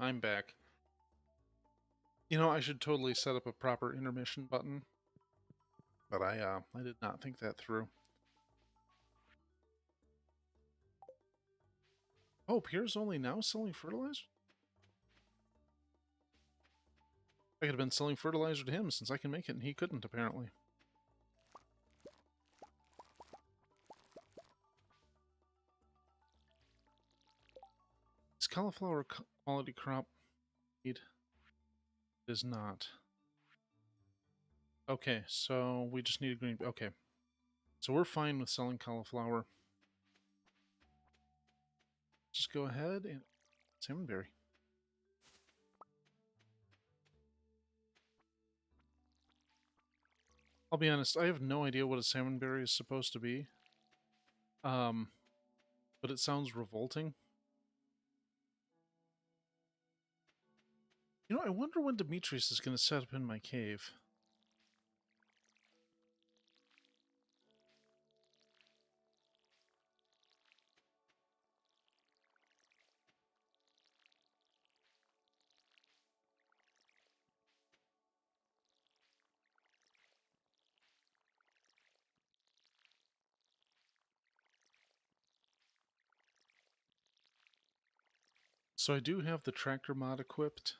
I'm back. You know, I should totally set up a proper intermission button, but I did not think that through. Oh, Pierre's only now selling fertilizer? I could have been selling fertilizer to him since I can make it and he couldn't, apparently. Is cauliflower quality crop need? It is not. Okay, so we just need a green... Okay. So we're fine with selling cauliflower. Just go ahead and... Salmonberry. I'll be honest, I have no idea what a salmonberry is supposed to be. But it sounds revolting. You know, I wonder when Demetrius is going to set up in my cave. So I do have the tractor mod equipped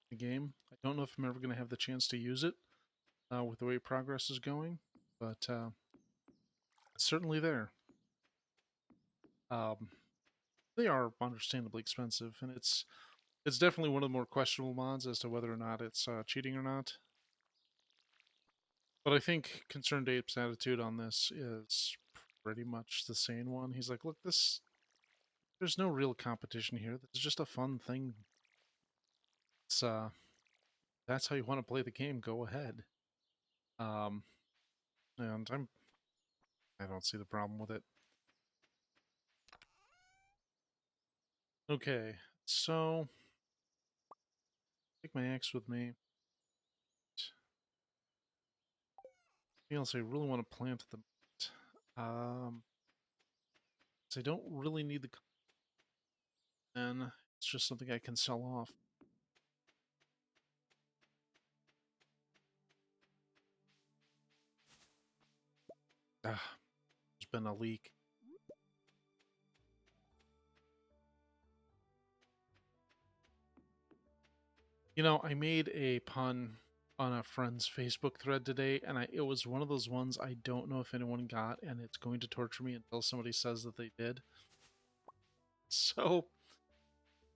in the game. I don't know if I'm ever going to have the chance to use it with the way progress is going, but it's certainly there. They are understandably expensive, and it's definitely one of the more questionable mods as to whether or not it's cheating or not. But I think Concerned Ape's attitude on this is pretty much the same one. He's like, look, there's no real competition here. This is just a fun thing. It's that's how you want to play the game, go ahead. Um, and I don't see the problem with it. Okay, so take my axe with me. Anything else I really want to plant at the moment? So I don't really need the then it's just something I can sell off. Ah, there's been a leak. You know, I made a pun on a friend's Facebook thread today, and it was one of those ones I don't know if anyone got, and it's going to torture me until somebody says that they did. So,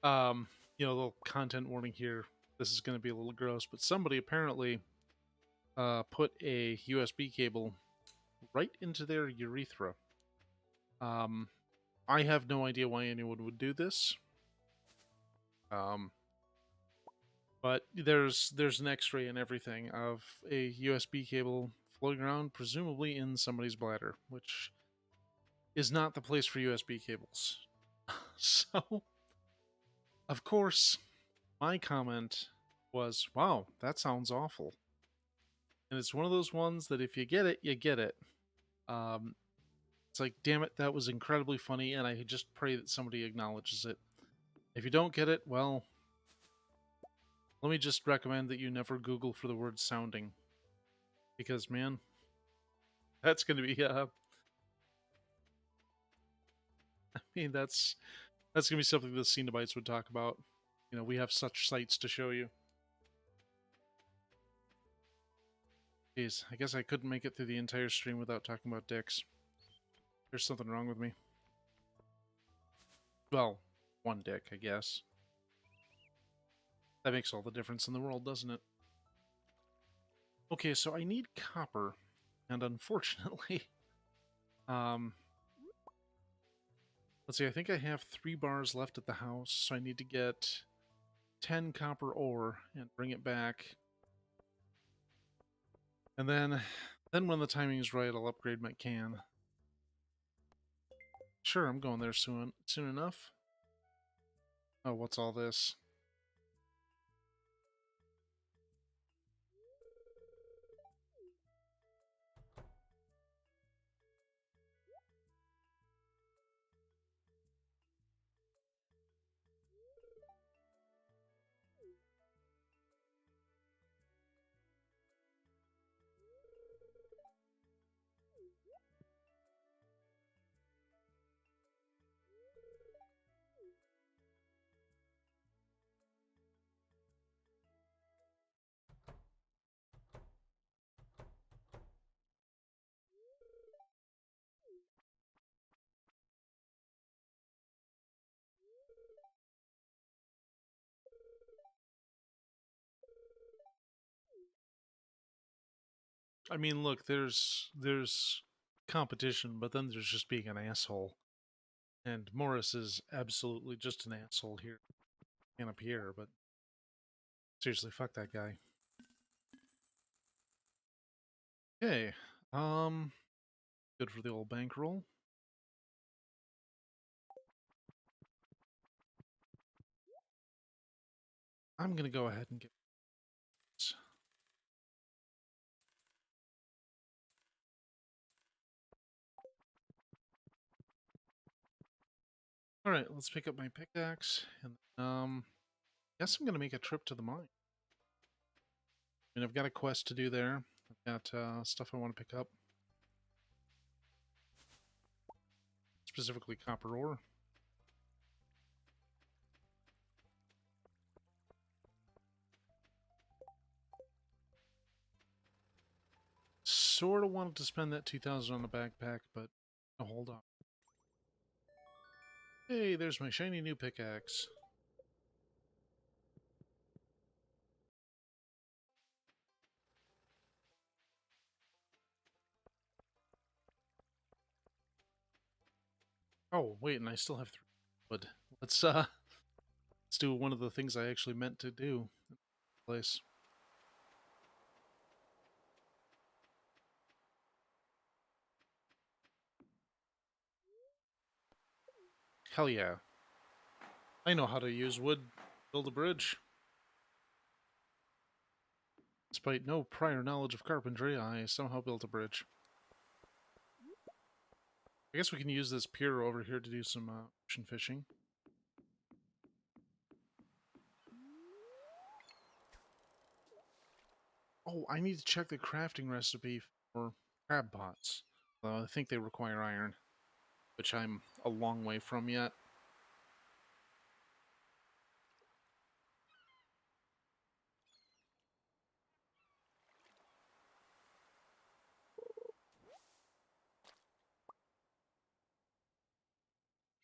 um, you know, a little content warning here. This is going to be a little gross, but somebody apparently put a USB cable right into their urethra. I have no idea why anyone would do this. But there's an X-ray and everything of a USB cable floating around, presumably in somebody's bladder, which is not the place for USB cables. So, of course, my comment was, "Wow, that sounds awful." And it's one of those ones that if you get it, you get it. Um, it's like, damn it, that was incredibly funny, and I just pray that somebody acknowledges it. If you don't get it, well, let me just recommend that you never Google for the word sounding. Because, man, that's going to be, I mean, that's going to be something the Cenobites would talk about. You know, we have such sights to show you. Jeez, I guess I couldn't make it through the entire stream without talking about dicks. There's something wrong with me. Well, one dick, I guess. That makes all the difference in the world, doesn't it? Okay, so I need copper, and unfortunately, um, let's see, I think I have 3 bars left at the house, so I need to get 10 copper ore and bring it back. And then when the timing is right, I'll upgrade my can. Sure, I'm going there soon enough. Oh, what's all this? I mean, look, there's competition, but then there's just being an asshole. And Morris is absolutely just an asshole here and up here, but seriously, fuck that guy. Okay. Um Good for the old bankroll. I'm gonna go ahead and get this. Alright, let's pick up my pickaxe and guess I'm gonna make a trip to the mine. I mean, I've got a quest to do there. I've got stuff I want to pick up, specifically copper ore. Sort of wanted to spend that 2,000 on a backpack, but oh, hold on. Hey, there's my shiny new pickaxe. Oh, wait, and I still have 3 wood. Let's do one of the things I actually meant to do in this place. Hell yeah. I know how to use wood, build a bridge. Despite no prior knowledge of carpentry, I somehow built a bridge. I guess we can use this pier over here to do some ocean fishing. Oh, I need to check the crafting recipe for crab pots. I think they require iron, which I'm a long way from yet.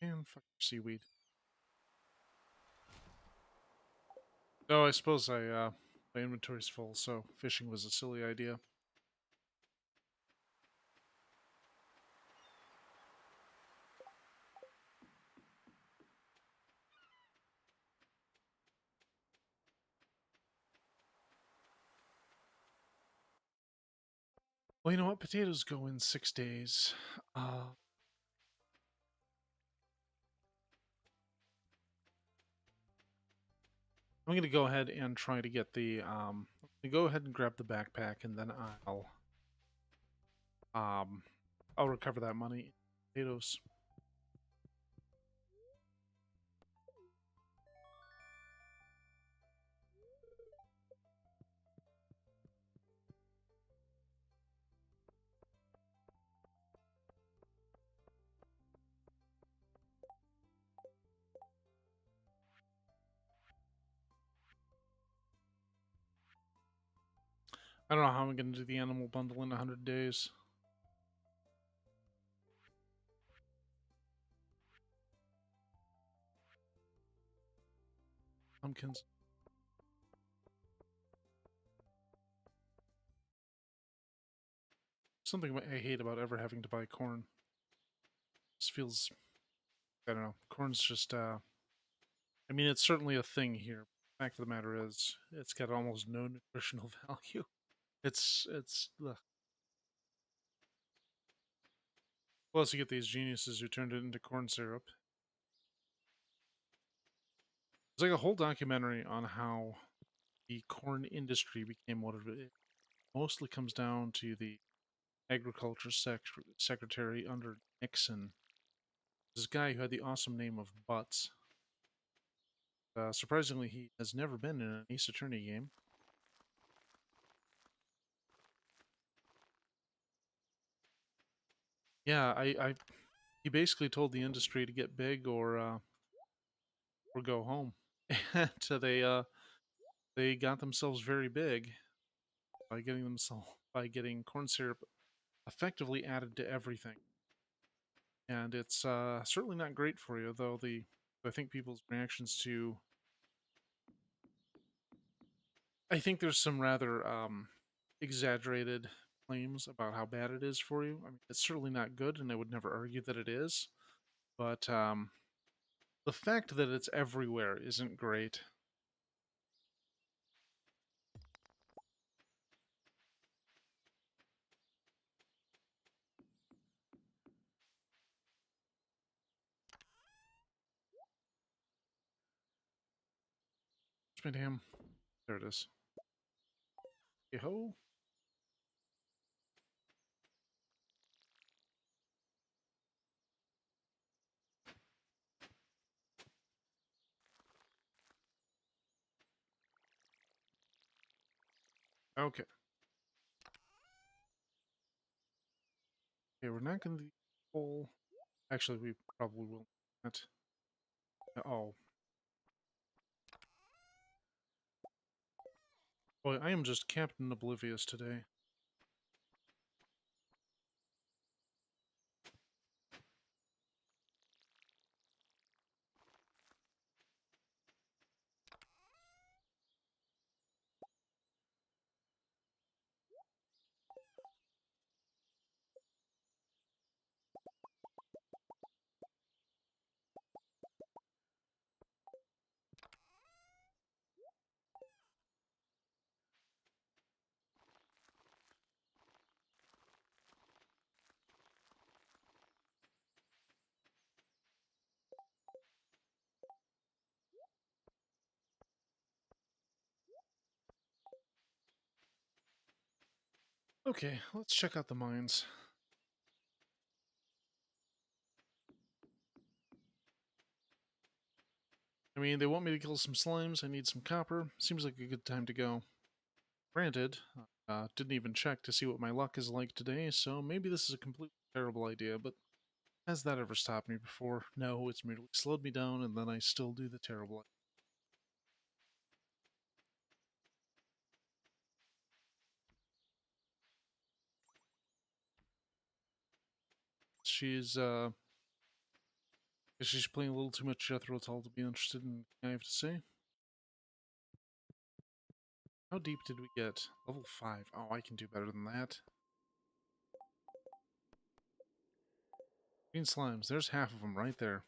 And fuck seaweed. Oh, I suppose my inventory's full, so fishing was a silly idea. Well, you know what? Potatoes go in 6 days. I'm gonna go ahead and try to get the go ahead and grab the backpack, and then um I'll recover that money in potatoes. I don't know how I'm gonna do the animal bundle in 100 days. Pumpkins. Something I hate about ever having to buy corn. This feels, I don't know. Corn's just I mean, it's certainly a thing here. Fact of the matter is, it's got almost no nutritional value. It's ugh. Plus, you get these geniuses who turned it into corn syrup. There's like a whole documentary on how the corn industry became what it is. Mostly comes down to the agriculture secretary under Nixon. This guy who had the awesome name of Butts. Surprisingly, he has never been in an Ace Attorney game. Yeah, he basically told the industry to get big or go home, and they got themselves very big by getting corn syrup effectively added to everything, and it's certainly not great for you. Though I think people's reactions to I think there's some rather exaggerated claims about how bad it is for you. I mean, it's certainly not good, and I would never argue that it is. But the fact that it's everywhere isn't great. Damn. There it is. Yo. Okay. Okay, we're not going to pull. Actually, we probably will not. Oh. Boy, I am just Captain Oblivious today. Okay, let's check out the mines. I mean, they want me to kill some slimes. I need some copper. Seems like a good time to go. Granted, didn't even check to see what my luck is like today, so maybe this is a completely terrible idea, but has that ever stopped me before? No, it's merely slowed me down, and then I still do the terrible. She's, she's playing a little too much Jethro Tull to be interested in what I have to say. How deep did we get? Level 5. Oh, I can do better than that. Green slimes. There's half of them right there.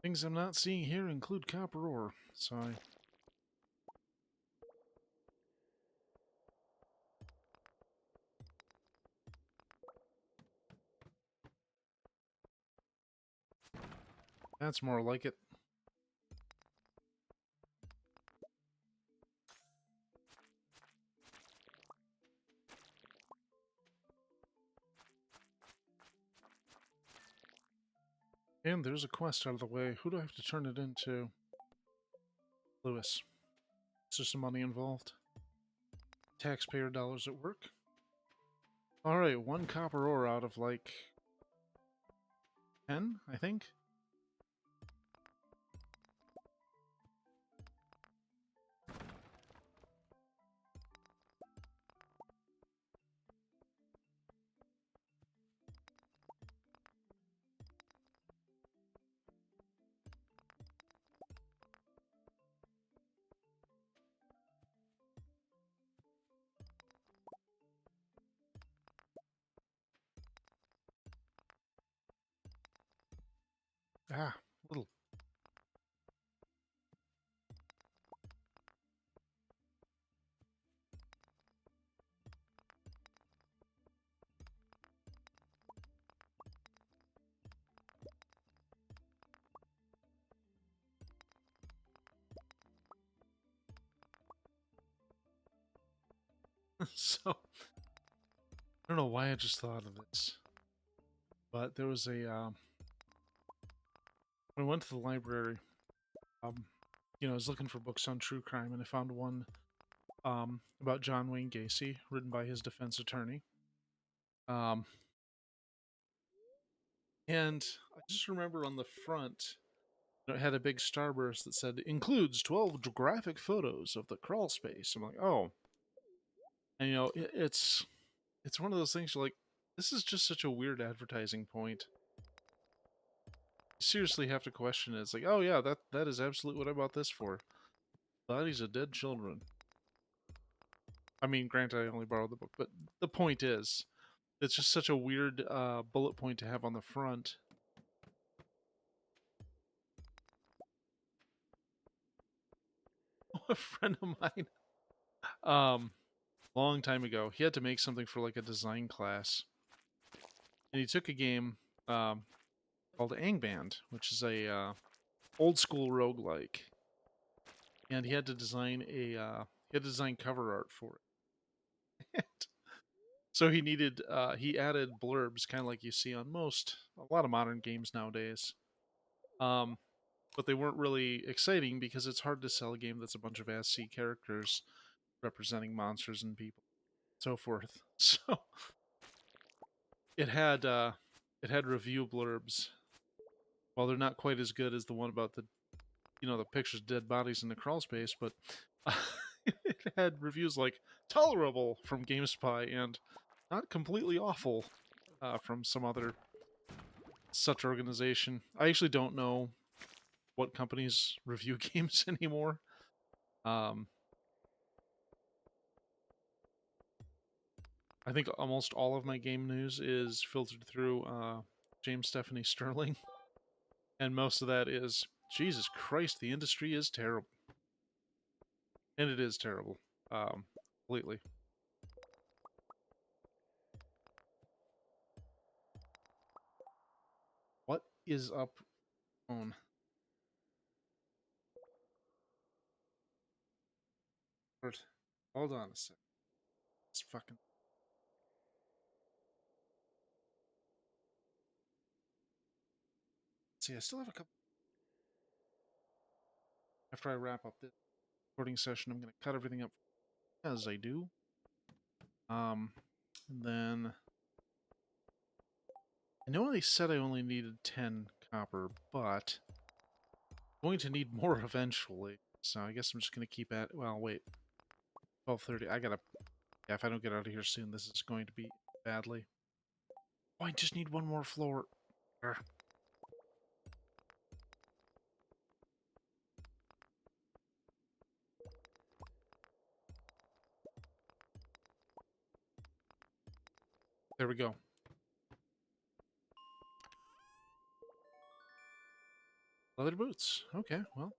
Things I'm not seeing here include copper ore, so that's more like it. And there's a quest out of the way. Who do I have to turn it into? Lewis. Is there some money involved? Taxpayer dollars at work? Alright, one copper ore out of like 10, I think? Ah, little. So, I don't know why I just thought of this. But there was a, when I went to the library, um, I was looking for books on true crime, and I found one about John Wayne Gacy, written by his defense attorney. Um, And I just remember on the front, it had a big starburst that said includes 12 graphic photos of the crawl space. I'm like, oh, and it's one of those things you're like, this is just such a weird advertising point. You seriously have to question it. It's like, oh yeah, that is absolutely what I bought this for. Bodies of dead children. I mean, granted, I only borrowed the book, but the point is, it's just such a weird bullet point to have on the front. A friend of mine, um, long time ago, he had to make something for like a design class, and he took a game um, called Angband, which is a old school roguelike, and he had to design cover art for it. So he added blurbs, kind of like you see on a lot of modern games nowadays. Um, but they weren't really exciting because it's hard to sell a game that's a bunch of ASCII characters representing monsters and people, so forth. So it had uh, it had review blurbs. While they're not quite as good as the one about the pictures of dead bodies in the crawl space, but uh, it had reviews like tolerable from GameSpy and not completely awful from some other such organization. I actually don't know what companies review games anymore. Um, I think almost all of my game news is filtered through James Stephanie Sterling, and most of that is Jesus Christ, the industry is terrible, and it is terrible, completely. What is up on? Hold on a sec. It's fucking. See, I still have a couple. After I wrap up this recording session, I'm going to cut everything up as I do. And then I know they said I only needed 10 copper, but I'm going to need more eventually. So I guess I'm just going to keep at. Well, wait, 12:30. I gotta. Yeah, if I don't get out of here soon, this is going to be badly. Oh, I just need one more floor. Urgh. There we go. Leather boots. Okay, well,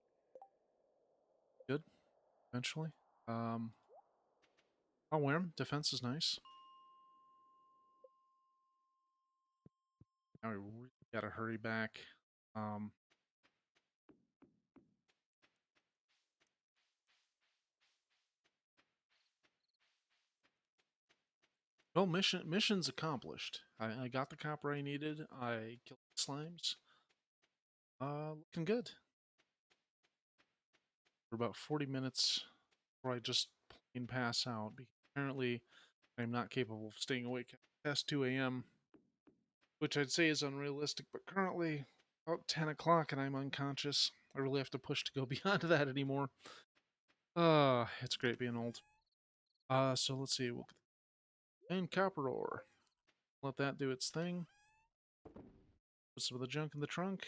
good. Eventually. Um, I'll wear them. Defense is nice. Now we really gotta hurry back. Um, well, mission's accomplished. I got the copper I needed. I killed the slimes. Looking good. For about 40 minutes before I just plain pass out. Because apparently, I'm not capable of staying awake past 2 a.m., which I'd say is unrealistic. But currently, about 10 o'clock, and I'm unconscious. I really have to push to go beyond that anymore. It's great being old. So let's see. We'll and copper ore. Let that do its thing. Put some of the junk in the trunk.